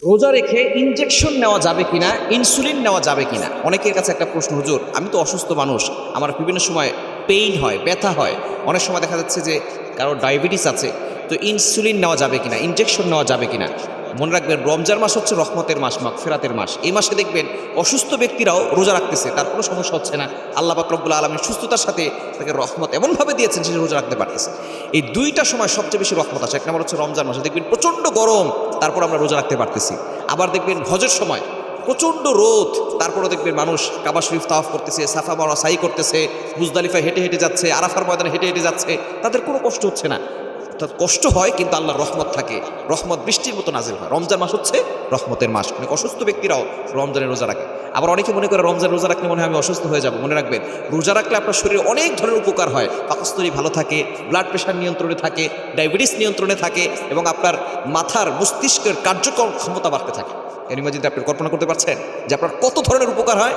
রোজা রেখে ইনজেকশন নেওয়া যাবে কিনা, ইনসুলিন নেওয়া যাবে কিনা? অনেকের কাছে একটা প্রশ্ন, হুজুর আমি তো অসুস্থ মানুষ, আমার বিভিন্ন সময় পেইন হয়, ব্যথা হয়, অনেক সময় দেখা যাচ্ছে যে কারো ডায়াবেটিস আছে, তো ইনসুলিন নেওয়া যাবে কিনা, ইনজেকশন নেওয়া যাবে কিনা? মনে রাখবেন, রমজান মাস হচ্ছে রহমতের মাস, মাগফিরাতের মাস। এই মাসে দেখবেন অসুস্থ ব্যক্তিরাও রোজা রাখতেছে, তার কোনো সমস্যা হচ্ছে না। আল্লাহ পাক রব্বুল আলামিন সুস্থতার সাথে তাকে রহমত এমনভাবে দিয়েছেন যে সে রোজা রাখতে পারতেছে। এই দুইটা সময় সবচেয়ে বেশি রহমত আছে। এক নম্বর হচ্ছে রমজান মাসে দেখবেন প্রচণ্ড গরম, তারপর আমরা রোজা রাখতে পারতেছি। আবার দেখবেন হজের সময় প্রচণ্ড রোদ, তারপরে দেখবেন মানুষ কাবা শরীফ তাওয়াফ করতেছে, সাফা মারওয়া সাই করতেছে, মুজদালিফা হেঁটে হেঁটে যাচ্ছে, আরাফার ময়দানে হেঁটে হেঁটে যাচ্ছে, তাদের কোনো কষ্ট হচ্ছে না। অর্থাৎ কষ্ট হয় কিন্তু আল্লাহর রহমত থাকে, রহমত বৃষ্টির মতো নাজিল হয়। রমজান মাস হচ্ছে রহমতের মাস। অনেক অসুস্থ ব্যক্তিরাও রমজানের রোজা রাখে। আবার অনেকে মনে করে রমজান রোজা রাখলে মনে হয় আমি অসুস্থ হয়ে যাব। মনে রাখবেন, রোজা রাখলে আপনার শরীরে অনেক ধরনের উপকার হয়। পাকস্থলী ভালো থাকে, ব্লাড প্রেশার নিয়ন্ত্রণে থাকে, ডায়াবেটিস নিয়ন্ত্রণে থাকে, এবং আপনার মাথার মস্তিষ্কের কার্যকর ক্ষমতা বাড়তে থাকে। এর মাঝে আপনি কল্পনা করতে পারছেন যে আপনার কত ধরনের উপকার হয়?